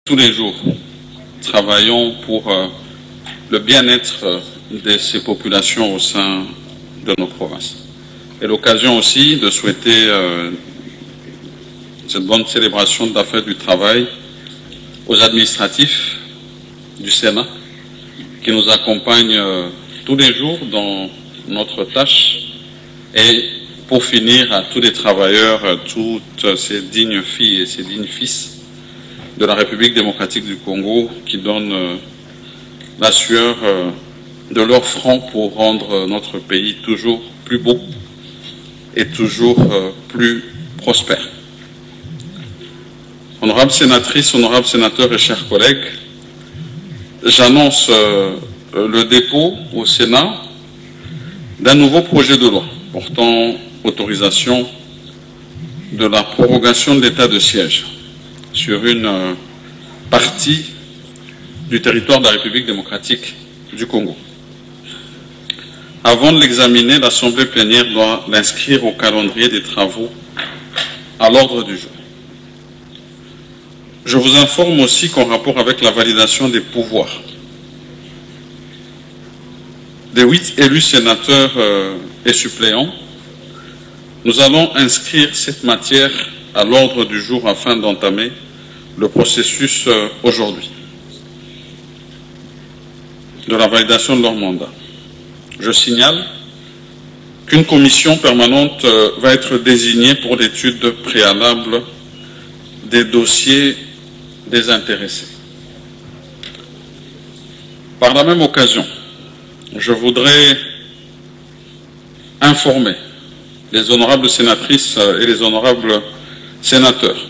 tous les jours, travaillons pour le bien-être de ces populations au sein de nos provinces. Et l'occasion aussi de souhaiter cette bonne célébration de la fête du travail aux administratifs du Sénat qui nous accompagnent tous les jours dans notre tâche, et pour finir à tous les travailleurs, toutes ces dignes filles et ces dignes fils de la République démocratique du Congo qui donnent la sueur de leur front pour rendre notre pays toujours plus beau et toujours plus prospère. Honorables sénatrices, honorables sénateurs et chers collègues, j'annonce le dépôt au Sénat d'un nouveau projet de loi portant autorisation de la prorogation de l'état de siège sur une partie du territoire de la République démocratique du Congo. Avant de l'examiner, l'Assemblée plénière doit l'inscrire au calendrier des travaux à l'ordre du jour. Je vous informe aussi qu'en rapport avec la validation des pouvoirs des 8 élus sénateurs et suppléants, nous allons inscrire cette matière à l'ordre du jour afin d'entamer le processus aujourd'hui de la validation de leur mandat. Je signale qu'une commission permanente va être désignée pour l'étude préalable des dossiers des intéressés. Par la même occasion, je voudrais informer les honorables sénatrices et les honorables sénateurs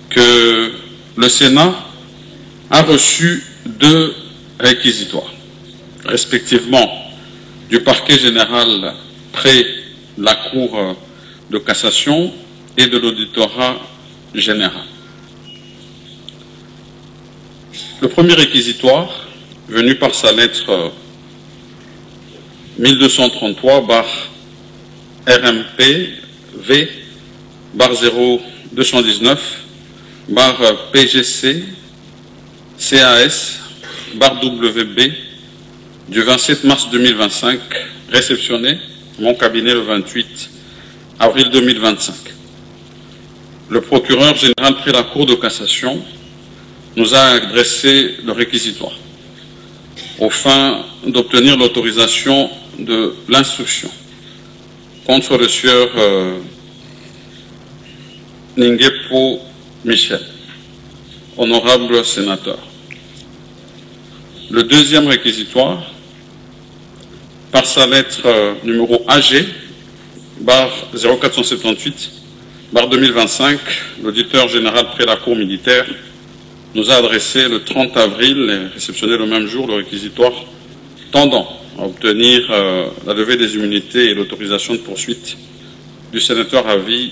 que le Sénat a reçu 2 réquisitoires, respectivement du parquet général près la Cour de cassation et de l'auditorat général. Le premier réquisitoire, venu par sa lettre 1233/RMP-V/PGC-CAS/WB du 27 mars 2025, réceptionné mon cabinet le 28 avril 2025. Le procureur général près la Cour de cassation nous a adressé le réquisitoire aux fins d'obtenir l'autorisation de l'instruction contre le sieur Ningepo Michel, honorable sénateur. Le deuxième réquisitoire, par sa lettre numéro AG/0478/2025, l'auditeur général près la Cour militaire nous a adressé le 30 avril et réceptionné le même jour le réquisitoire tendant à obtenir la levée des immunités et l'autorisation de poursuite du sénateur à vie,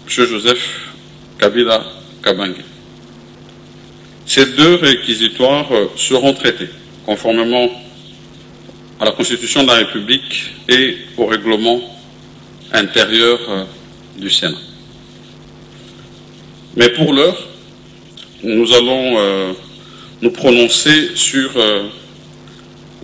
M. Joseph Kabila Kabange. Ces 2 réquisitoires seront traités conformément à la Constitution de la République et au règlement intérieur du Sénat. Mais pour l'heure, nous allons nous prononcer sur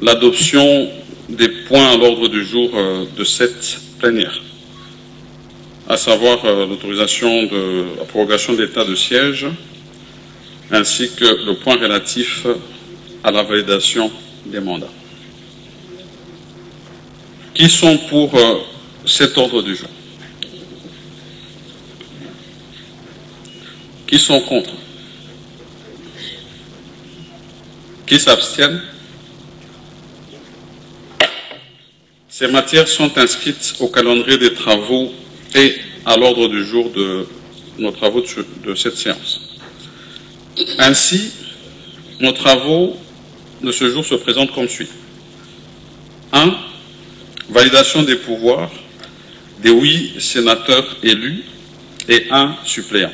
l'adoption des points à l'ordre du jour de cette plénière, à savoir l'autorisation de la prorogation de l'état de siège, ainsi que le point relatif à la validation des mandats. Qui sont pour cet ordre du jour? Qui sont contre? Qui s'abstiennent? Ces matières sont inscrites au calendrier des travaux et à l'ordre du jour de nos travaux de cette séance. Ainsi, nos travaux de ce jour se présentent comme suit. 1. Validation des pouvoirs des 8 sénateurs élus et 1 suppléant.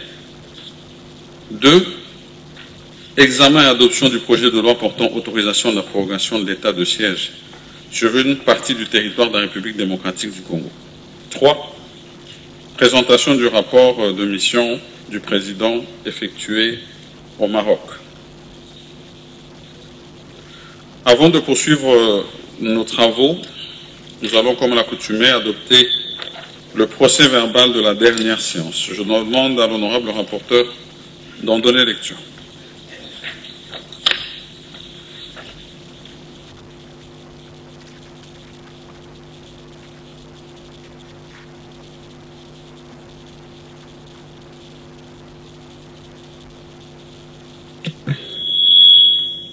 2. Examen et adoption du projet de loi portant autorisation de la prorogation de l'état de siège sur une partie du territoire de la République démocratique du Congo. 3. Présentation du rapport de mission du président effectuée au Maroc. Avant de poursuivre nos travaux, nous allons, comme à l'accoutumée, adopter le procès verbal de la dernière séance. Je demande à l'honorable rapporteur d'en donner lecture.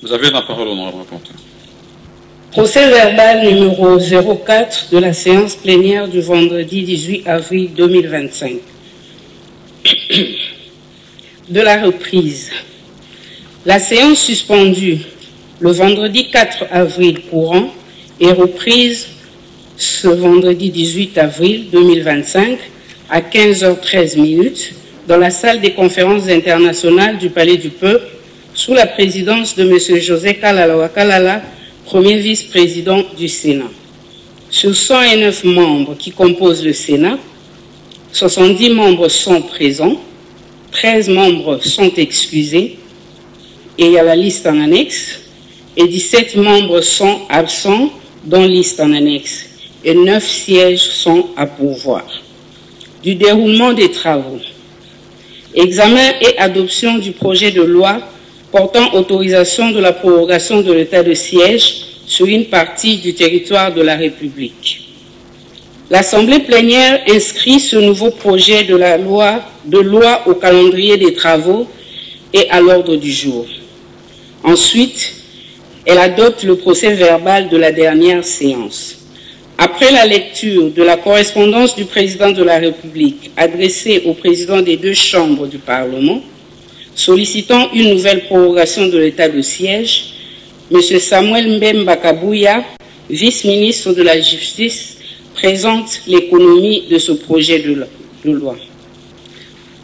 Vous avez la parole, honorable rapporteur. Procès verbal numéro 04 de la séance plénière du vendredi 18 avril 2025. De la reprise. La séance suspendue le vendredi 4 avril courant est reprise ce vendredi 18 avril 2025 à 15h13 dans la salle des conférences internationales du Palais du Peuple sous la présidence de M. José Kalala Kalala, premier vice-président du Sénat. Sur 109 membres qui composent le Sénat, 70 membres sont présents, 13 membres sont excusés, et il y a la liste en annexe, et 17 membres sont absents, dont liste en annexe, et 9 sièges sont à pourvoir. Du déroulement des travaux. Examen et adoption du projet de loi portant autorisation de la prorogation de l'état de siège sur une partie du territoire de la République. L'Assemblée plénière inscrit ce nouveau projet de loi au calendrier des travaux et à l'ordre du jour. Ensuite, elle adopte le procès verbal de la dernière séance. Après la lecture de la correspondance du président de la République adressée au président des deux chambres du Parlement, sollicitant une nouvelle prorogation de l'état de siège, M. Samuel Mbemba Kabouya, vice-ministre de la Justice, présente l'économie de ce projet de loi.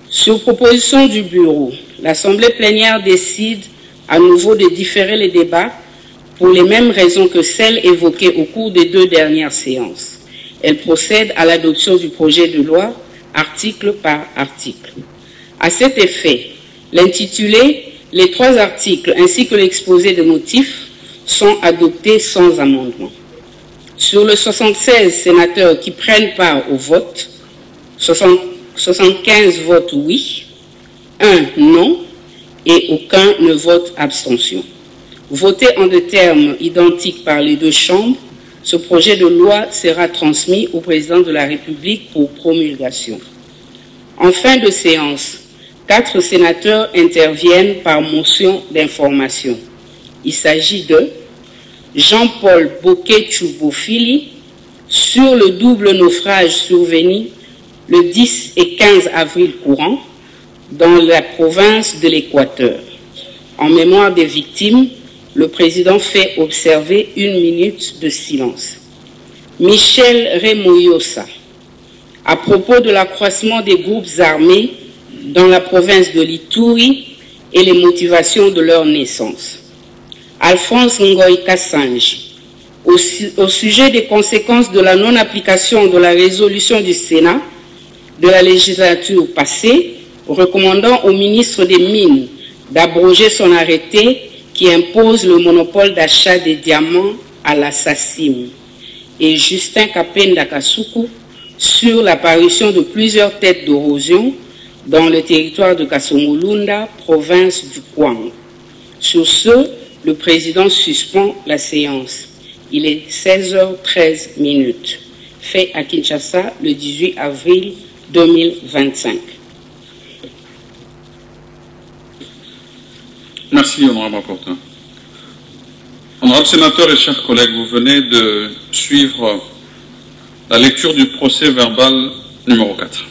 Sur proposition du Bureau, l'Assemblée plénière décide à nouveau de différer les débats pour les mêmes raisons que celles évoquées au cours des deux dernières séances. Elle procède à l'adoption du projet de loi, article par article. À cet effet, l'intitulé, les 3 articles ainsi que l'exposé de motifs sont adoptés sans amendement. Sur le 76 sénateurs qui prennent part au vote, 75 votent oui, 1 non et aucun ne vote abstention. Voté en des termes identiques par les deux chambres, ce projet de loi sera transmis au président de la République pour promulgation. En fin de séance, 4 sénateurs interviennent par motion d'information. Il s'agit de Jean-Paul Boké-Tchoubofili sur le double naufrage survenu le 10 et 15 avril courant dans la province de l'Équateur. En mémoire des victimes, le président fait observer 1 minute de silence. Michel Remoyosa, à propos de l'accroissement des groupes armés dans la province de l'Ituri et les motivations de leur naissance. Alphonse Ngoï Kassanji, au sujet des conséquences de la non-application de la résolution du Sénat de la législature passée, recommandant au ministre des Mines d'abroger son arrêté qui impose le monopole d'achat des diamants à la SACIM, et Justin Kapenda Kasuku sur l'apparition de plusieurs têtes d'érosion dans le territoire de Kasongolunda, province du Kwang. Sur ce, le président suspend la séance. Il est 16h13. Fait à Kinshasa le 18 avril 2025. Merci, honorable rapporteur. Honorable sénateur et chers collègues, vous venez de suivre la lecture du procès verbal numéro 4.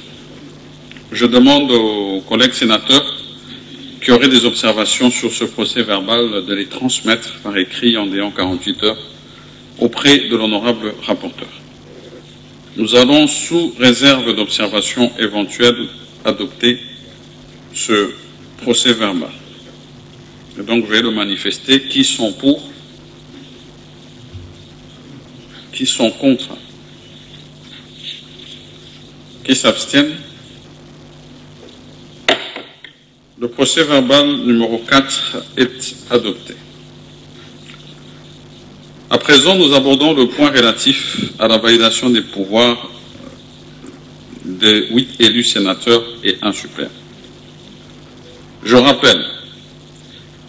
Je demande aux collègues sénateurs qui auraient des observations sur ce procès verbal de les transmettre par écrit en délai 48 heures auprès de l'honorable rapporteur. Nous allons, sous réserve d'observations éventuelles, adopter ce procès verbal. Et donc, je vais le manifester. Qui sont pour? Qui sont contre? Qui s'abstiennent? Le procès-verbal numéro 4 est adopté. À présent, nous abordons le point relatif à la validation des pouvoirs des 8 élus sénateurs et 1 suppléant. Je rappelle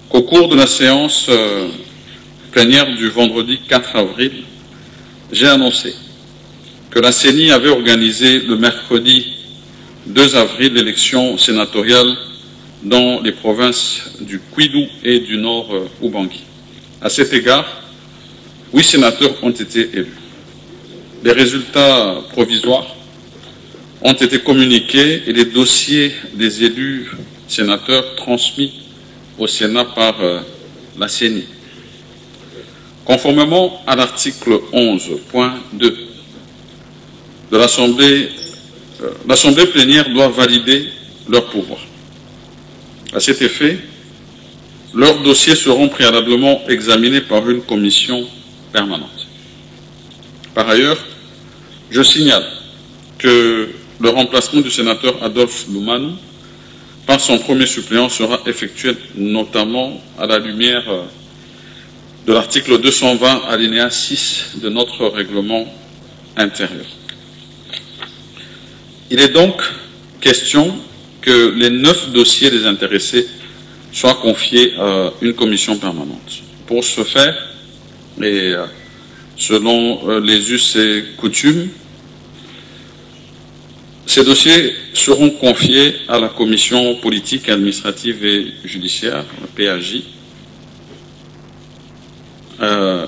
qu'au cours de la séance plénière du vendredi 4 avril, j'ai annoncé que la CENI avait organisé le mercredi 2 avril l'élection sénatoriale dans les provinces du Kwilu et du Nord Ubangi. À cet égard, 8 sénateurs ont été élus. Les résultats provisoires ont été communiqués et les dossiers des élus sénateurs transmis au Sénat par la CENI. Conformément à l'article 11.2 de l'Assemblée, l'Assemblée plénière doit valider leurs pouvoirs. À cet effet, leurs dossiers seront préalablement examinés par une commission permanente. Par ailleurs, je signale que le remplacement du sénateur Adolphe Lumanu par son premier suppléant sera effectué notamment à la lumière de l'article 220 alinéa 6 de notre règlement intérieur. Il est donc question que les 9 dossiers des intéressés soient confiés à une commission permanente. Pour ce faire, et selon les us et coutumes, ces dossiers seront confiés à la commission politique, administrative et judiciaire, la PAJ,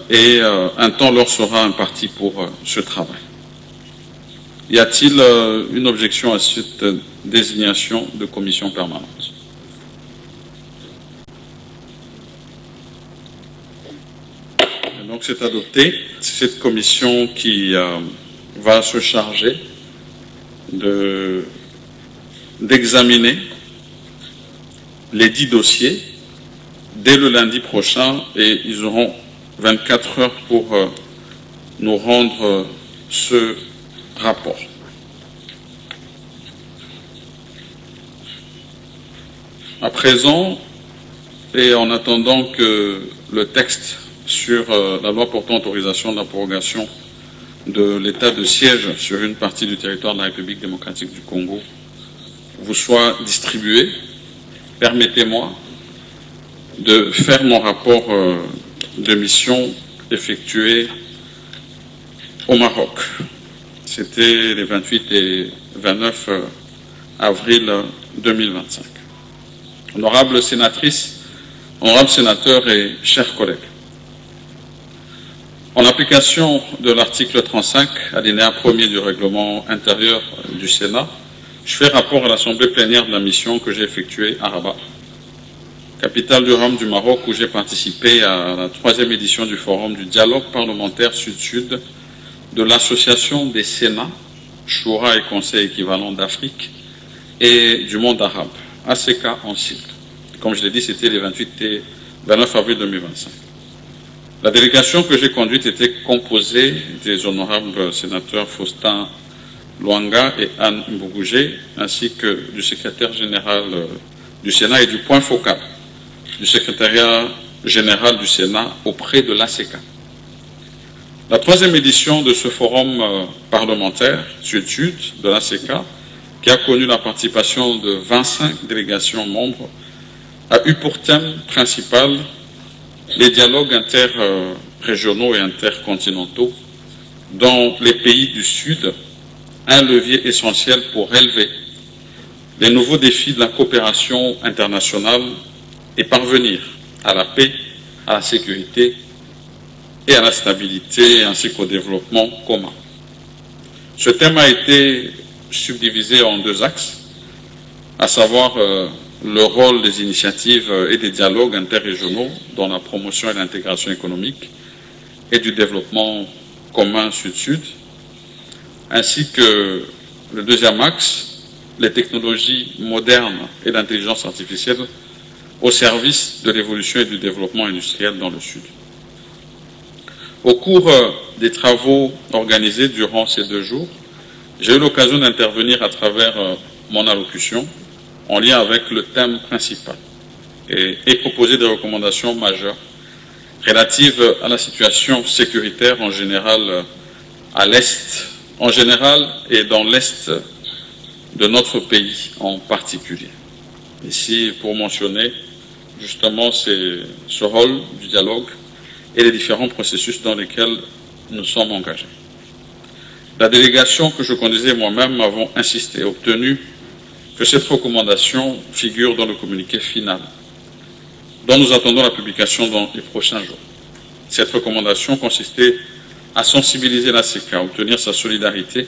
et un temps leur sera imparti pour ce travail. Y a-t-il une objection à cette désignation de commission permanente? Et donc c'est adopté. C'est cette commission qui va se charger d'examiner les 10 dossiers dès le lundi prochain et ils auront 24 heures pour nous rendre ce rapport. À présent, et en attendant que le texte sur la loi portant autorisation de la prorogation de l'état de siège sur une partie du territoire de la République démocratique du Congo vous soit distribué, permettez-moi de faire mon rapport de mission effectué au Maroc. C'était les 28 et 29 avril 2025. Honorables sénatrices, honorables sénateurs et chers collègues, en application de l'article 35, alinéa 1er du règlement intérieur du Sénat, je fais rapport à l'Assemblée plénière de la mission que j'ai effectuée à Rabat, capitale du Royaume du Maroc, où j'ai participé à la 3e édition du Forum du dialogue parlementaire Sud-Sud de l'Association des Sénats, Choura et Conseil équivalent d'Afrique et du monde arabe, ACK en sigle. Comme je l'ai dit, c'était les 28 et 29 avril 2025. La délégation que j'ai conduite était composée des honorables sénateurs Faustin Luanga et Anne Mbougouge, ainsi que du secrétaire général du Sénat et du point focal du secrétariat général du Sénat auprès de l'ACK. La 3e édition de ce forum parlementaire Sud-Sud de l'ACK, qui a connu la participation de 25 délégations membres, a eu pour thème principal les dialogues interrégionaux et intercontinentaux dans les pays du Sud, un levier essentiel pour relever les nouveaux défis de la coopération internationale et parvenir à la paix, à la sécurité et à la stabilité ainsi qu'au développement commun. Ce thème a été subdivisé en 2 axes, à savoir le rôle des initiatives et des dialogues interrégionaux dans la promotion et l'intégration économique et du développement commun Sud-Sud, ainsi que le 2e axe, les technologies modernes et l'intelligence artificielle au service de l'évolution et du développement industriel dans le Sud. Au cours des travaux organisés durant ces 2 jours, j'ai eu l'occasion d'intervenir à travers mon allocution en lien avec le thème principal et proposer des recommandations majeures relatives à la situation sécuritaire en général à l'Est, en général et dans l'Est de notre pays en particulier. Ici, pour mentionner justement ce rôle du dialogue et les différents processus dans lesquels nous sommes engagés. La délégation que je conduisais moi-même avons insisté et obtenu que cette recommandation figure dans le communiqué final, dont nous attendons la publication dans les prochains jours. Cette recommandation consistait à sensibiliser l'ACK, à obtenir sa solidarité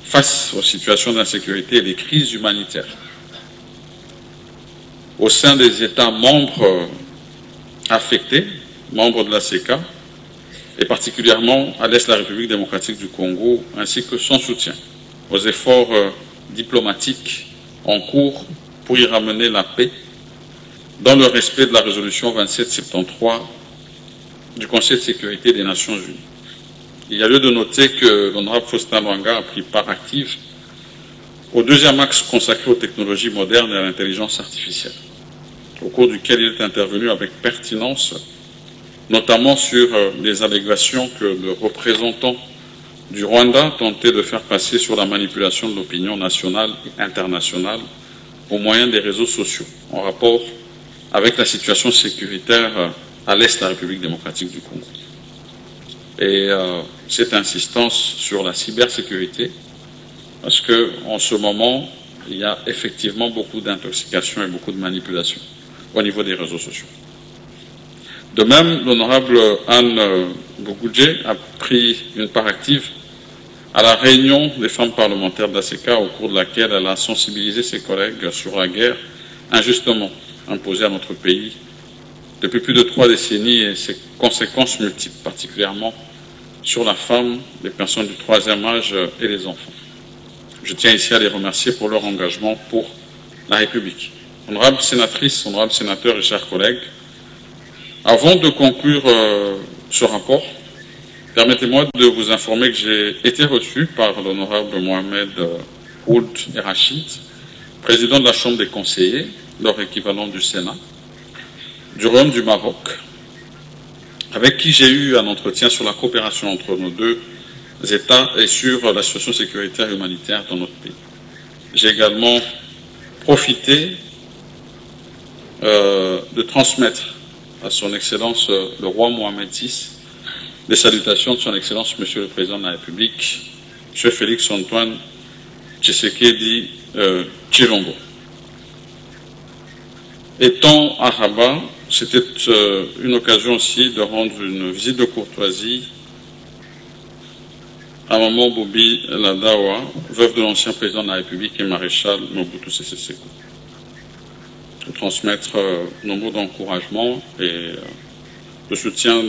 face aux situations d'insécurité et des crises humanitaires au sein des États membres affectés, membres de l'ACK, et particulièrement à l'Est de la République démocratique du Congo, ainsi que son soutien aux efforts diplomatiques en cours pour y ramener la paix dans le respect de la résolution 2773 du Conseil de sécurité des Nations Unies. Il y a lieu de noter que l'honorable Faustin Luanga a pris part active au deuxième axe consacré aux technologies modernes et à l'intelligence artificielle, au cours duquel il est intervenu avec pertinence, notamment sur les allégations que le représentant du Rwanda tentait de faire passer sur la manipulation de l'opinion nationale et internationale au moyen des réseaux sociaux, en rapport avec la situation sécuritaire à l'Est de la République démocratique du Congo. Et cette insistance sur la cybersécurité, parce qu'en ce moment, il y a effectivement beaucoup d'intoxication et beaucoup de manipulation au niveau des réseaux sociaux. De même, l'honorable Anne Bougoudje a pris une part active à la réunion des femmes parlementaires de l'ACK, au cours de laquelle elle a sensibilisé ses collègues sur la guerre injustement imposée à notre pays depuis plus de 3 décennies et ses conséquences multiples, particulièrement sur la femme, les personnes du 3e âge et les enfants. Je tiens ici à les remercier pour leur engagement pour la République. Honorables sénatrices, honorables sénateurs et chers collègues, avant de conclure ce rapport, permettez-moi de vous informer que j'ai été reçu par l'honorable Mohamed Ould Rachid, président de la Chambre des conseillers, leur équivalent du Sénat, du Royaume du Maroc, avec qui j'ai eu un entretien sur la coopération entre nos deux États et sur la situation sécuritaire et humanitaire dans notre pays. J'ai également profité de transmettre à son Excellence le roi Mohamed VI les salutations de son Excellence Monsieur le Président de la République, M. Félix Antoine Tshisekedi Tshilombo. Étant à Rabat, c'était une occasion aussi de rendre une visite de courtoisie à Maman Bobi Ladawa, veuve de l'ancien président de la République et maréchal Mobutu Sese Seko. De transmettre nos mots d'encouragement et de soutien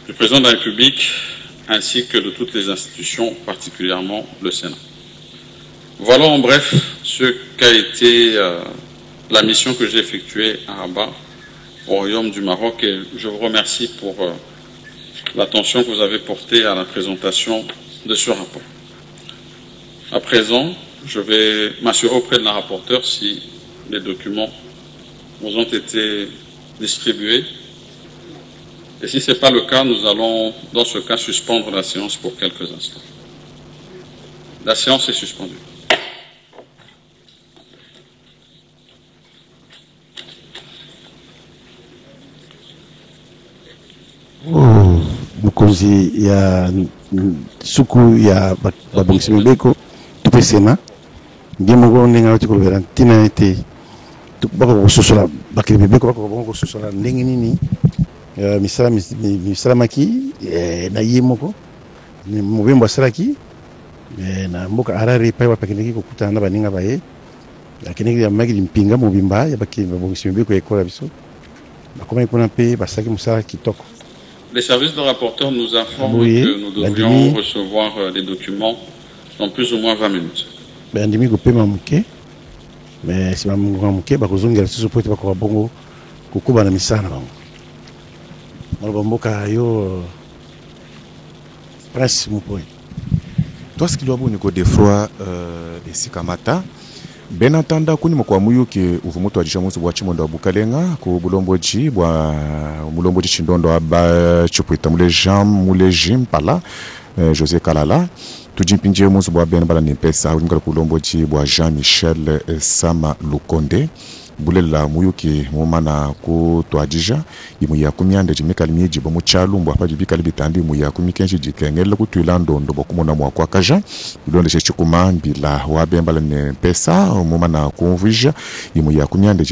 du président de la République ainsi que de toutes les institutions, particulièrement le Sénat. Voilà en bref ce qu'a été la mission que j'ai effectuée à Rabat, au Royaume du Maroc, et je vous remercie pour l'attention que vous avez portée à la présentation de ce rapport. À présent, je vais m'assurer auprès de la rapporteure si les documents vous ont été distribués. Et si ce n'est pas le cas, nous allons, dans ce cas, suspendre la séance pour quelques instants. La séance est suspendue. Mukonzi ya suku ya babongisi mibeko tupe sena ndimo ndenge ngati ko verantina ete bako kusosola bakili mibeko bako kusosola ndenge nini misala maki na yimoko ni mubembo salaki na mboka Harare pa wapakiniki kokutana na baninga baye lakini ya magi limpinga mubimba ya bakili babongisi mibeko ekola biso bakoma ikona pe basaki musala kitoko. Les services de rapporteur nous informent que nous devrions recevoir les documents dans plus ou moins 20 minutes. Bandimi ko pema muke mais si mamunga muke bakozongela siso pote bakwa bongo kukuba na misana bango. Mboka yo presse mu point. Toi, ce qui doit vous au niveau des froids des Sikamata, benatanda kuni mokwa muyuki uvumuto ajisha musu bwa chimondo wa bukalenga ku bulomboji bwa mulomboji chindondo aba chupwita mule Mpala José Kalala tujimpinje musu bwa ben bala nipesa ulimkala ku bulomboji bwa Jean-Michel Sama Lukonde bulela muyuki mumana ku twajija imu ya kumyande jimekali mieji bo muchalu mbo apa jibikali bitandi mu ya kumikenji jikengele kutwilando ndo bokumona mwa kwa kaja ilonde chikuma mbila wa bembala ne pesa mumana ku vija imu ya kumyande